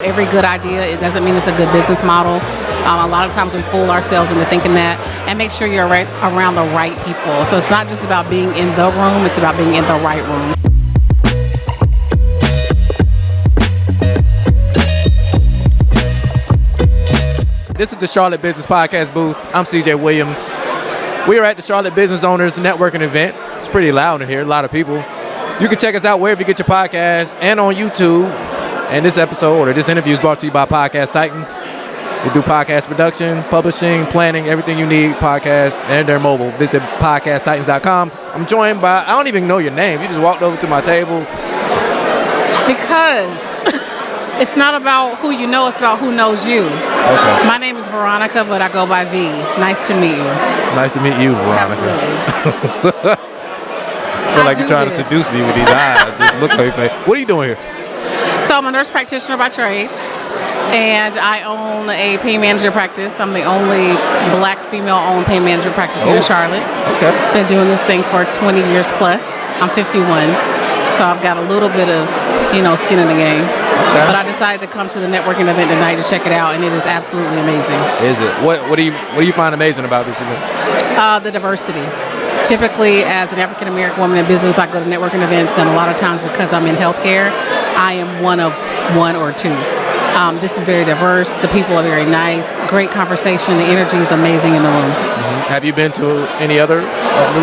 Every good idea, it doesn't mean it's a good business model. A lot of times we fool ourselves into thinking that, and make sure you're around the right people. So it's not just about being in the room, it's about being in the right room. This is the Charlotte Business Podcast booth. I'm CJ Williams. We are at the Charlotte Business Owners Networking event. It's pretty loud in here, a lot of people. You can check us out wherever you get your podcasts and on YouTube. And this episode, or this interview, is brought to you by Podcast Titans. We do podcast production, publishing, planning, everything you need, podcasts, and they're mobile. Visit podcasttitans.com. I'm joined by, I don't even know your name. You just walked over to my table. Because it's not about who you know, it's about who knows you. Okay. My name is Veronica, but I go by V. Nice to meet you. It's nice to meet you, Veronica. Absolutely. I feel like you're trying to seduce me with these eyes. Just look at your face. What are you doing here? So I'm a nurse practitioner by trade, and I own a pain management practice. I'm the only black female-owned pain management practice here in Charlotte. Okay. Been doing this thing for 20 years plus. I'm 51, so I've got a little bit of, skin in the game. Okay. But I decided to come to the networking event tonight to check it out, and it is absolutely amazing. Is it? What do you find amazing about this event? The diversity. Typically, as an African-American woman in business, I go to networking events, and a lot of times because I'm in healthcare, I am one of one or two. This is very diverse. The people are very nice. Great conversation. The energy is amazing in the room. Mm-hmm. Have you been to any other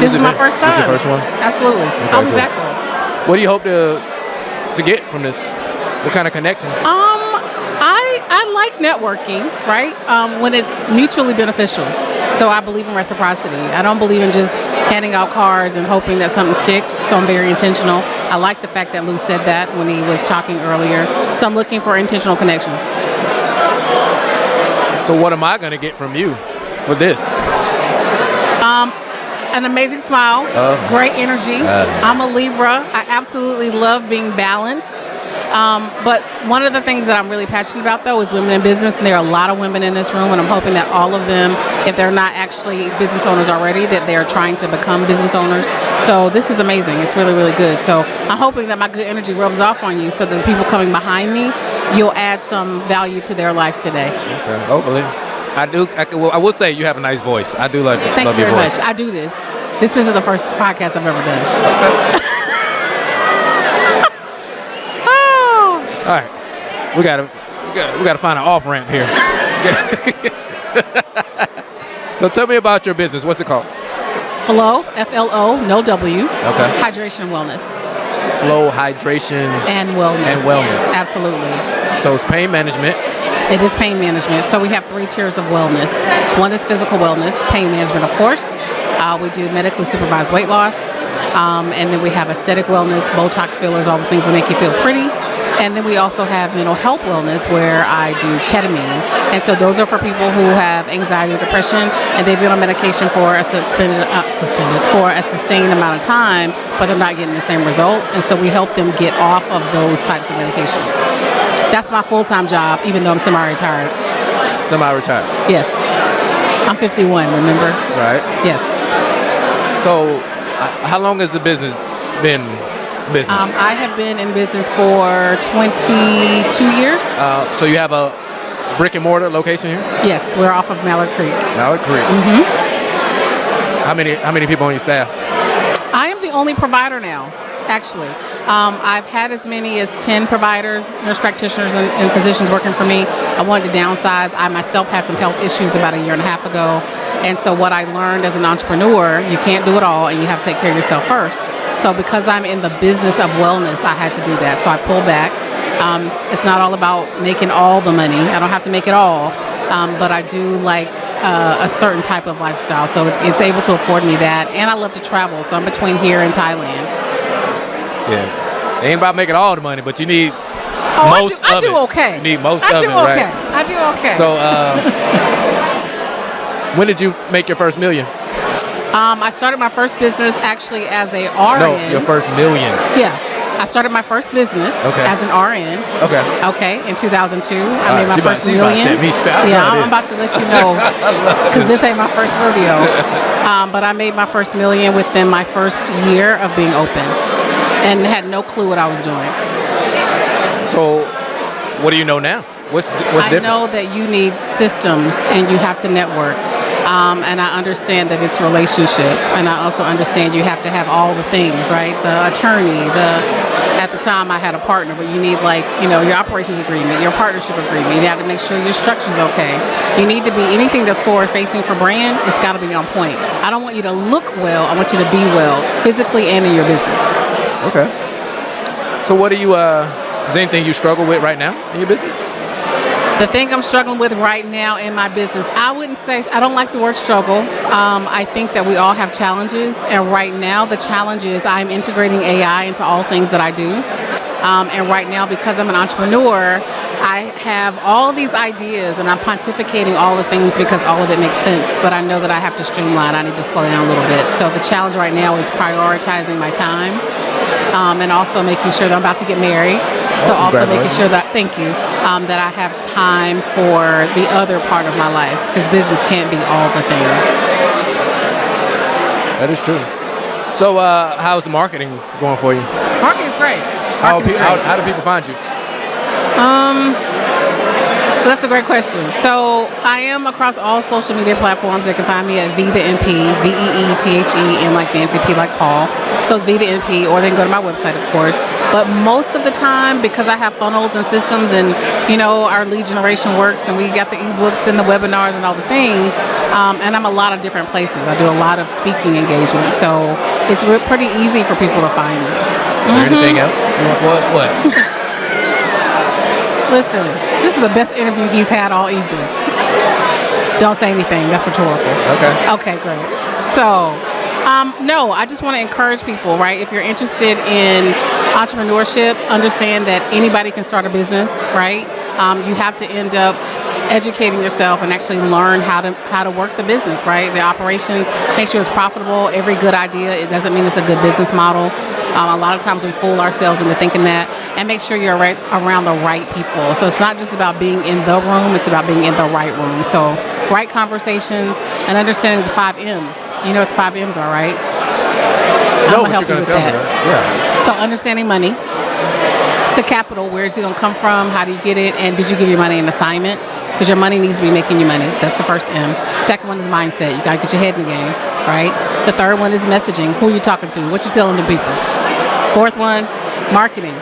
This is my first time. This is your first one? Absolutely. Okay, I'll be back though. What do you hope to get from this? What kind of connections? I like networking, right? When it's mutually beneficial. So I believe in reciprocity. I don't believe in just handing out cards and hoping that something sticks. So I'm very intentional. I like the fact that Lou said that when he was talking earlier. So I'm looking for intentional connections. So what am I going to get from you for this? An amazing smile, great energy. I'm a Libra. I absolutely love being balanced. But one of the things that I'm really passionate about, though, is women in business. And there are a lot of women in this room, and I'm hoping that all of them, if they're not actually business owners already, that they're trying to become business owners. So this is amazing. It's really, really good. So I'm hoping that my good energy rubs off on you so that the people coming behind me, you'll add some value to their life today. Okay, hopefully. I will say you have a nice voice. I do love your voice. Thank you very much. I do this. This isn't the first podcast I've ever done. Okay. All right, we gotta find an off ramp here. So tell me about your business. What's it called? Flow, F-L-O, no W. Okay. Hydration and wellness. Flow, hydration, and wellness. Absolutely. So it's pain management. It is pain management. So we have 3 tiers of wellness. One is physical wellness, pain management, of course. We do medically supervised weight loss, and then we have aesthetic wellness, Botox fillers, all the things that make you feel pretty. And then we also have mental health wellness, where I do ketamine. And so those are for people who have anxiety or depression, and they've been on medication for a sustained amount of time, but they're not getting the same result. And so we help them get off of those types of medications. That's my full-time job, even though I'm semi-retired. Semi-retired? Yes. I'm 51, remember? Right. Yes. So how long has the business been? I have been in business for 22 years. So you have a brick and mortar location here? Yes, we're off of Mallard Creek. Mallard Creek. Mm-hmm. How many people on your staff? I am the only provider now, actually. I've had as many as 10 providers, nurse practitioners, and physicians working for me. I wanted to downsize. I myself had some health issues about a year and a half ago. And so what I learned as an entrepreneur, you can't do it all, and you have to take care of yourself first. So because I'm in the business of wellness, I had to do that. So I pulled back. It's not all about making all the money. I don't have to make it all. But I do like a certain type of lifestyle. So it's able to afford me that. And I love to travel. So I'm between here and Thailand. Yeah. It ain't about making all the money, but you need most of it. I do okay. You need most of it, right? I do okay. So when did you make your first million? I started my first business actually as a RN. No, your first million. Yeah. I started my first business as an RN. Okay, in 2002. I made my first million. I'm about to let you know because this ain't my first rodeo. But I made my first million within my first year of being open and had no clue what I was doing. So What do you know now? What's I different? know that you need systems and you have to network. And I understand that it's relationship. And I also understand you have to have all the things, right? The attorney, at the time I had a partner, but you need your operations agreement, your partnership agreement. You have to make sure your structure's okay. You need to be, anything that's forward facing for brand, it's got to be on point. I don't want you to look well, I want you to be well, physically and in your business. Okay. So what do you, is there anything you struggle with right now in your business? The thing I'm struggling with right now in my business, I wouldn't say, I don't like the word struggle. I think that we all have challenges, and right now the challenge is I'm integrating AI into all things that I do. And right now, because I'm an entrepreneur, I have all these ideas and I'm pontificating all the things because all of it makes sense, but I know that I have to streamline, I need to slow down a little bit. So the challenge right now is prioritizing my time, and also making sure that I'm about to get married. So also making sure that, thank you, that I have time for the other part of my life, because business can't be all the things. That is true. So how's the marketing going for you? Marketing's great. How do people find you? That's a great question. So I am across all social media platforms. They can find me at VeeTheNP, VeeTheNP, like Nancy, P like Paul. So it's VeeTheNP, or they can go to my website, of course. But most of the time, because I have funnels and systems, and our lead generation works, and we got the ebooks and the webinars and all the things, and I'm a lot of different places. I do a lot of speaking engagements, so it's pretty easy for people to find me. Is there anything else? What? Listen, this is the best interview he's had all evening. Don't say anything. That's rhetorical. Okay, great. So, no, I just want to encourage people, right? If you're interested in entrepreneurship, understand that anybody can start a business, right? You have to end up educating yourself and actually learn how to work the business, right? The operations, make sure it's profitable. Every good idea, it doesn't mean it's a good business model. A lot of times we fool ourselves into thinking that, and make sure you're around the right people. So it's not just about being in the room, it's about being in the right room. So right conversations and understanding the 5 M's. You know what the 5 M's are, right? No, I'm gonna help you with that. Yeah. So understanding money, the capital, where is it gonna come from? How do you get it? And did you give your money an assignment? Because your money needs to be making you money. That's the first M. Second one is mindset. You gotta get your head in the game, right? The third one is messaging. Who are you talking to? What you telling the people? Fourth one, marketing.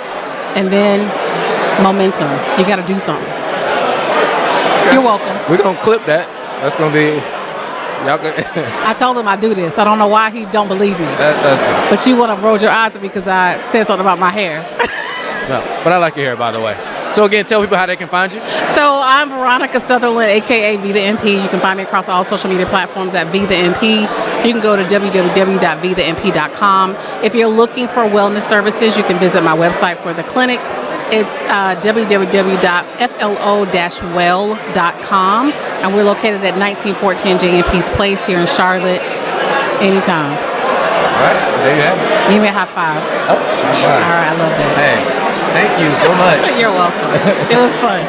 And then momentum. You gotta do something. Okay. You're welcome. We're gonna clip that. That's gonna be, y'all can. I told him I do this. I don't know why he don't believe me. That's funny. But you wanna roll your eyes at me because I said something about my hair. No, but I like your hair, by the way. So again, tell people how they can find you. So I'm Veronica Southerland, aka VeeTheNP. You can find me across all social media platforms at VeeTheNP. You can go to www.veethenp.com. If you're looking for wellness services, you can visit my website for the clinic. It's www.flo-well.com, and we're located at 1914 J.M.P.'s Place here in Charlotte. Anytime. All right, there you have it. Give me a high five. Oh, high five. All right, I love that. Hey, thank you so much. You're welcome. It was fun.